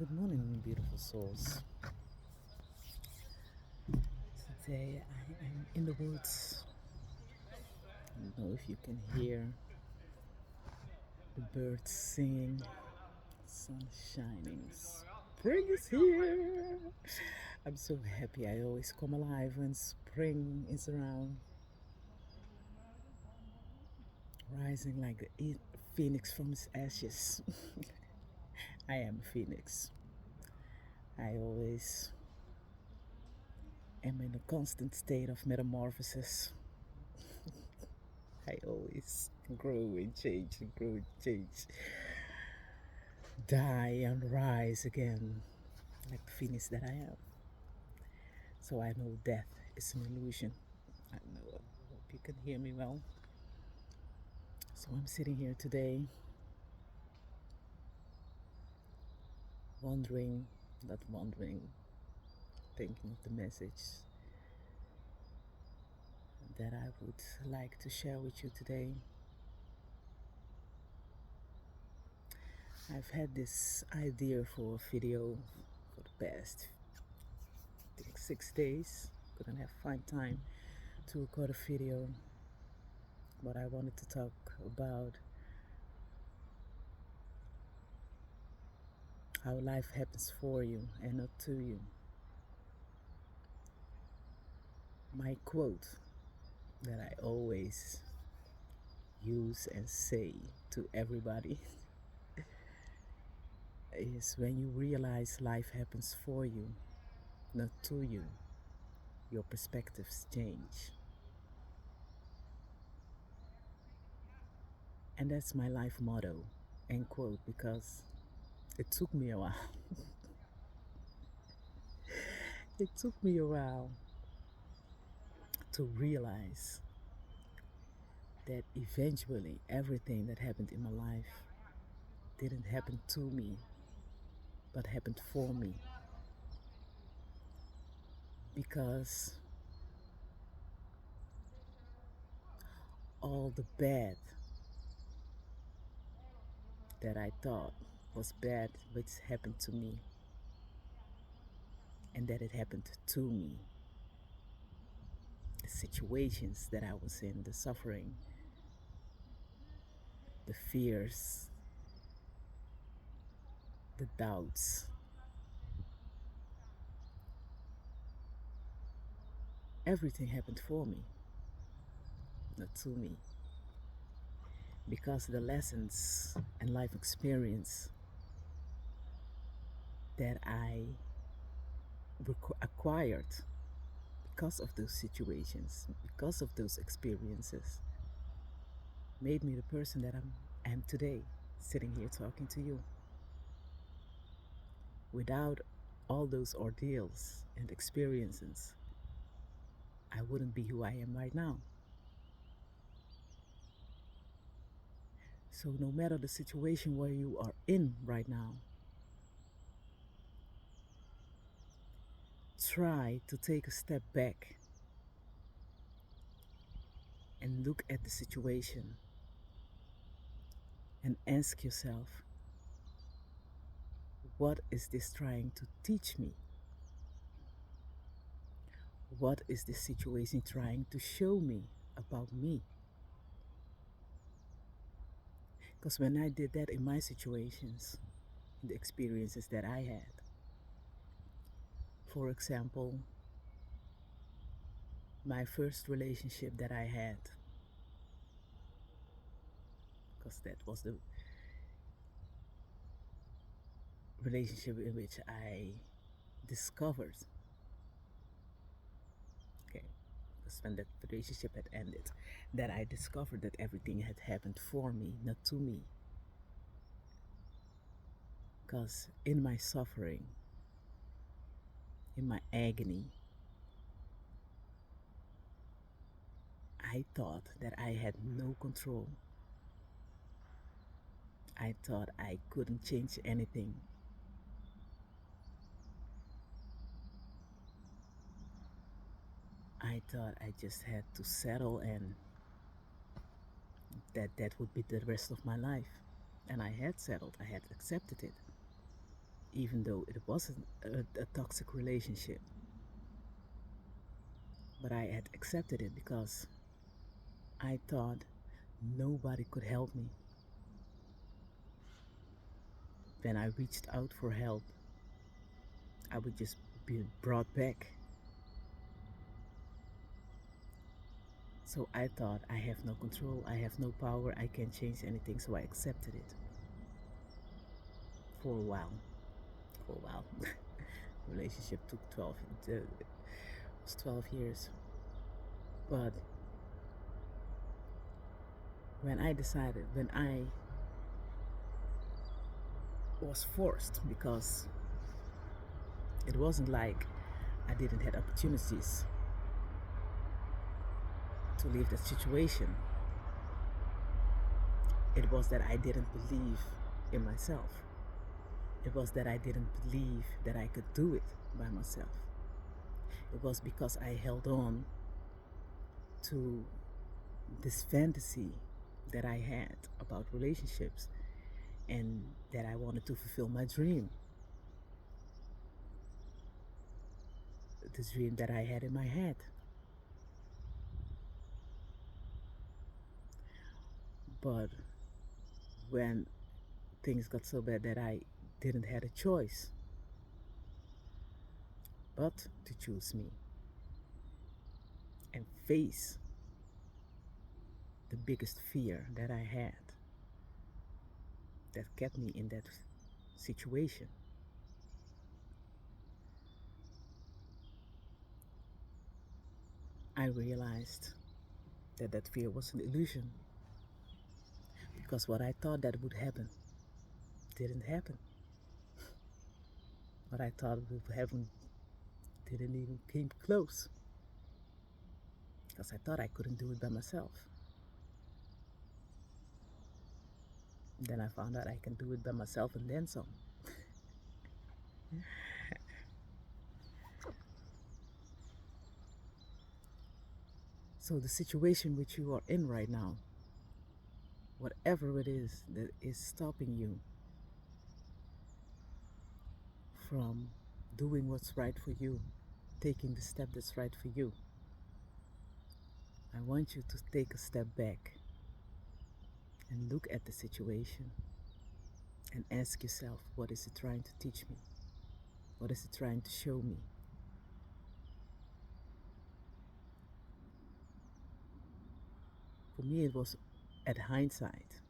Good morning, beautiful souls. Today I am in the woods. I don't know if you can hear the birds singing, sun shining, spring is here. I'm so happy. I always come alive when spring is around, rising like the phoenix from its ashes. I am a phoenix. I always am in a constant state of metamorphosis. I always grow and change and grow and change, die and rise again, like the phoenix that I am. So I know death is an illusion. I know. I hope you can hear me well. So I'm sitting here today, wondering, not wondering, thinking of the message that I would like to share with you today. I've had this idea for a video for the past, I think, 6 days. Couldn't have find time to record a video, but I wanted to talk about how life happens for you and not to you. My quote that I always use and say to everybody is when you realize life happens for you, not to you, your perspectives change. And that's my life motto, end quote, because it took me a while. It took me a while to realize that eventually everything that happened in my life didn't happen to me, but happened for me. Because all the bad that I thought was bad, which happened to me, and that it happened to me, the situations that I was in, the suffering, the fears, the doubts, everything happened for me, not to me. Because the lessons and life experience that I acquired because of those situations, because of those experiences, made me the person that I am today, sitting here talking to you. Without all those ordeals and experiences, I wouldn't be who I am right now. So, no matter the situation where you are in right now, try to take a step back and look at the situation and ask yourself, what is this trying to teach me? What is this situation trying to show me about me? Because when I did that in my situations, in the experiences that I had, for example, my first relationship that I had, because that was the relationship in which I discovered, okay, because when that relationship had ended, that I discovered that everything had happened for me, not to me. Because in my suffering, in my agony, I thought that I had no control. I thought I couldn't change anything. I thought I just had to settle and that would be the rest of my life. And I had settled, I had accepted it. even though it wasn't a toxic relationship. But I had accepted it because I thought nobody could help me. When I reached out for help, I would just be brought back. So I thought I have no control, I have no power, I can't change anything, so I accepted it for a while. For a while. Relationship took 12, it was 12 years. But when I was forced, because it wasn't like I didn't have opportunities to leave that situation. It was that I didn't believe in myself. It was that I didn't believe that I could do it by myself. It was because I held on to this fantasy that I had about relationships and that I wanted to fulfill my dream. The dream that I had in my head. But when things got so bad that I didn't have a choice but to choose me and face the biggest fear that I had that kept me in that situation. I realized that that fear was an illusion, because what I thought that would happen didn't happen. What I thought would happen didn't even came close, because I thought I couldn't do it by myself. Then I found out I can do it by myself and then some. So the situation which you are in right now, whatever it is that is stopping you from doing what's right for you, taking the step that's right for you, I want you to take a step back and look at the situation and ask yourself, what is it trying to teach me? What is it trying to show me? For me, it was at hindsight.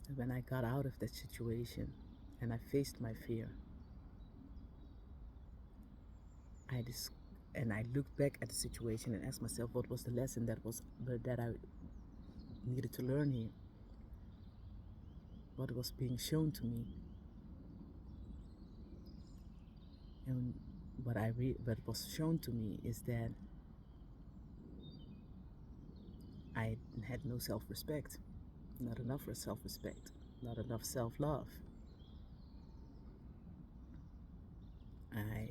And when I got out of that situation and I faced my fear, I dis- and I looked back at the situation and asked myself, what was the lesson that I needed to learn here? What was being shown to me? And what was shown to me is that I had no self-respect, not enough for self-respect, not enough self-love. I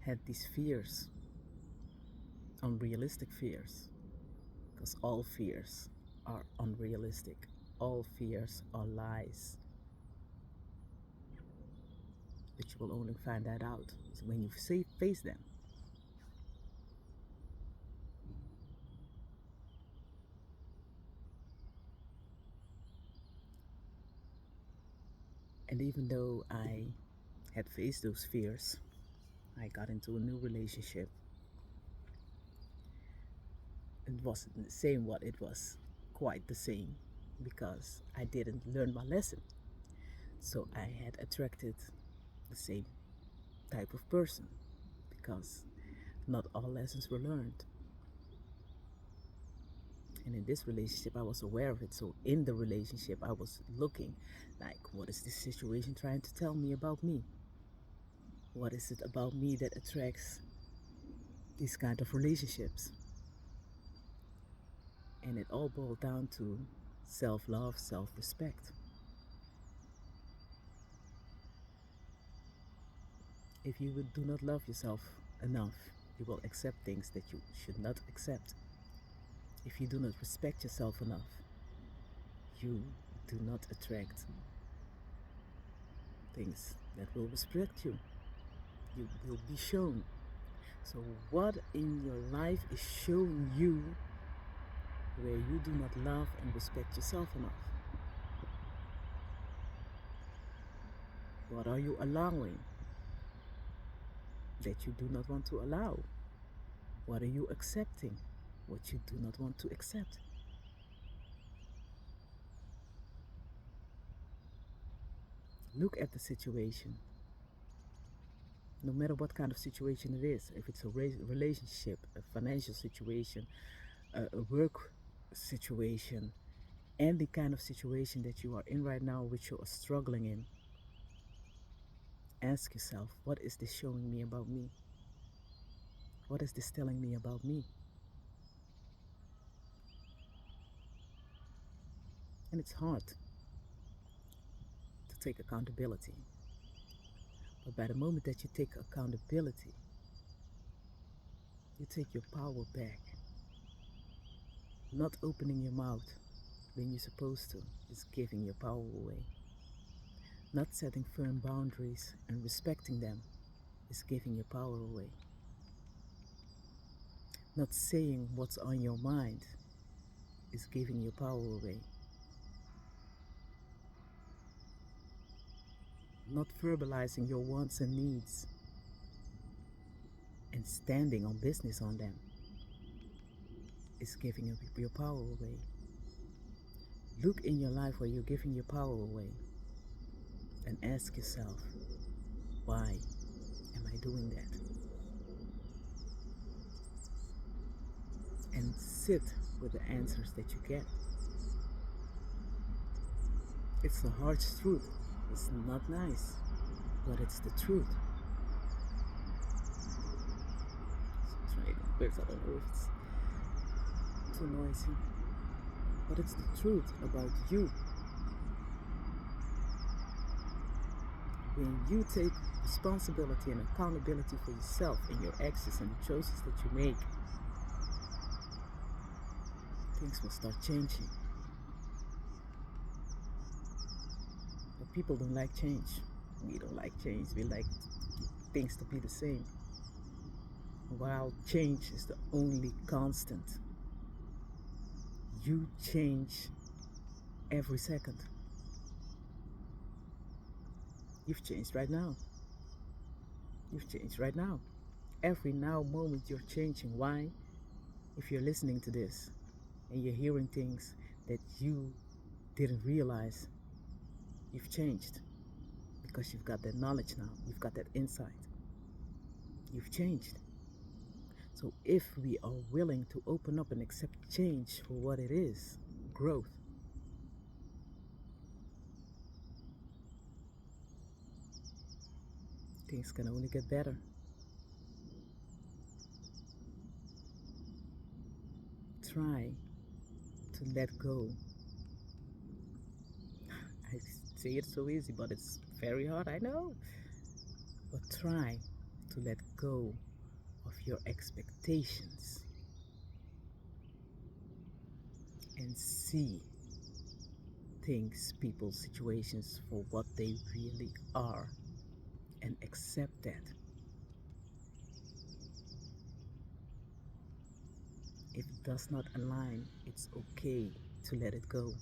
had these fears, unrealistic fears, because all fears are unrealistic. All fears are lies. But you will only find that out when you face them. And even though I had faced those fears, I got into a new relationship. It wasn't the same what it was quite the same, because I didn't learn my lesson. So I had attracted the same type of person, because not all lessons were learned. And in this relationship, I was aware of it. So in the relationship, I was looking like, what is this situation trying to tell me about me? What is it about me that attracts these kind of relationships? And it all boiled down to self-love, self-respect. If you do not love yourself enough, you will accept things that you should not accept. If you do not respect yourself enough, you do not attract things that will respect you. You will be shown. So, what in your life is showing you where you do not love and respect yourself enough? What are you allowing that you do not want to allow? What are you accepting? What you do not want to accept? Look at the situation. No matter what kind of situation it is, if it's a relationship, a financial situation, a work situation, any kind of situation that you are in right now, which you are struggling in, ask yourself, what is this showing me about me? What is this telling me about me? And it's hard to take accountability. But by the moment that you take accountability, you take your power back. Not opening your mouth when you're supposed to is giving your power away. Not setting firm boundaries and respecting them is giving your power away. Not saying what's on your mind is giving your power away. Not verbalizing your wants and needs and standing on business on them is giving your power away. Look in your life where you're giving your power away and ask yourself, why am I doing that? And sit with the answers that you get. It's the harsh truth. It's not nice, but it's the truth. I don't know if it's too noisy, but it's the truth about you. When you take responsibility and accountability for yourself and your actions and the choices that you make, things will start changing. But people don't like change. We don't like change. We like things to be the same. While change is the only constant. You change every second. You've changed right now. You've changed right now. Every now moment you're changing. Why? If you're listening to this and you're hearing things that you didn't realize, you've changed because you've got that knowledge now. You've got that insight. You've changed. So if we are willing to open up and accept change for what it is, growth, things can only get better. Try to let go. I say it so easy, but it's very hard, I know. But try to let go of your expectations and see things, people, situations for what they really are and accept that. If it does not align, it's okay to let it go.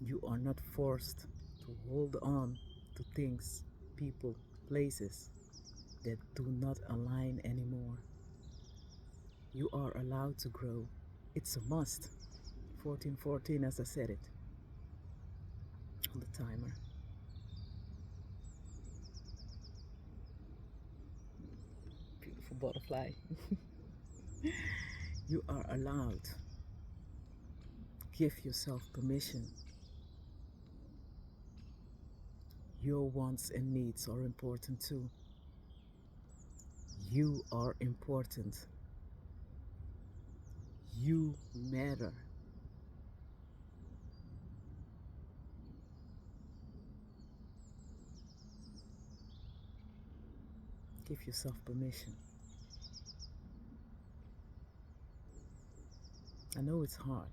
You are not forced to hold on to things, people, places that do not align anymore. You are allowed to grow. It's a must. 1414, as I said it on the timer. Beautiful butterfly. You are allowed. Give yourself permission. Your wants and needs are important too. You are important. You matter. Give yourself permission. I know it's hard.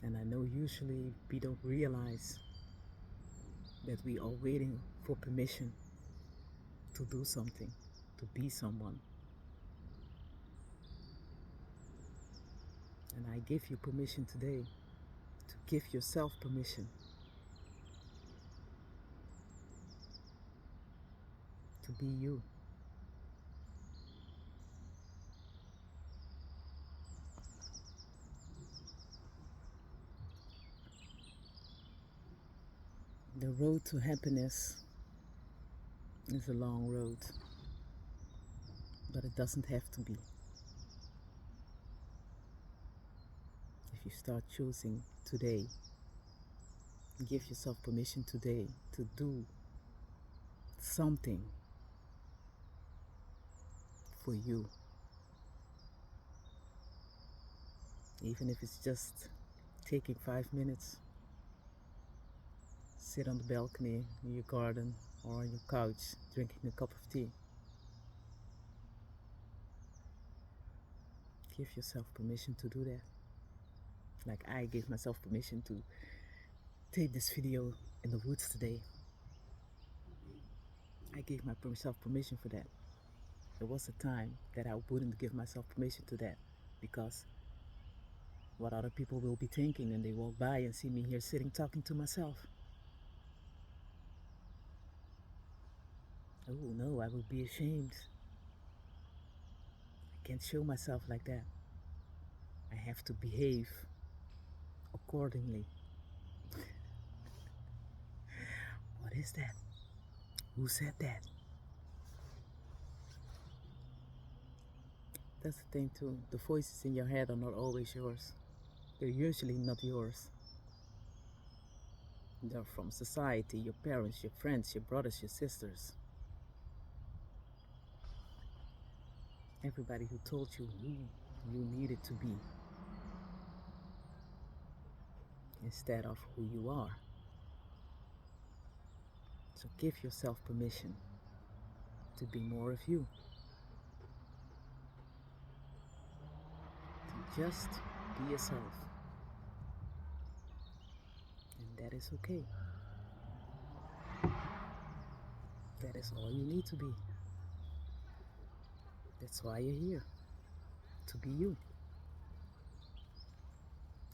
And I know usually we don't realize that we are waiting for permission to do something, to be someone. And I give you permission today to give yourself permission to be you. The road to happiness is a long road, but it doesn't have to be. If you start choosing today, give yourself permission today to do something for you. Even if it's just taking 5 minutes, sit on the balcony in your garden or on your couch drinking a cup of tea. Give yourself permission to do that. Like I gave myself permission to take this video in the woods today. I gave myself permission for that. There was a time that I wouldn't give myself permission to that because what other people will be thinking when they walk by and see me here sitting talking to myself. Oh no, I would be ashamed. I can't show myself like that. I have to behave accordingly. What is that? Who said that? That's the thing too. The voices in your head are not always yours. They're usually not yours. They're from society, your parents, your friends, your brothers, your sisters. Everybody who told you who you needed to be instead of who you are. So give yourself permission to be more of you. To just be yourself. And that is okay. That is all you need to be. That's why you're here. To be you.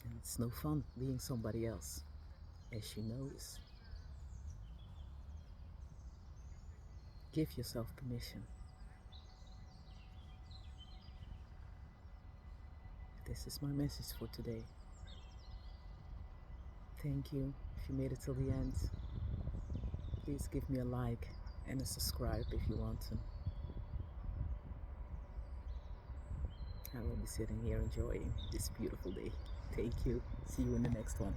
And it's no fun being somebody else, as you notice. Give yourself permission. This is my message for today. Thank you. If you made it till the end, please give me a like and a subscribe if you want to. I will be sitting here enjoying this beautiful day. Thank you. See you in the next one.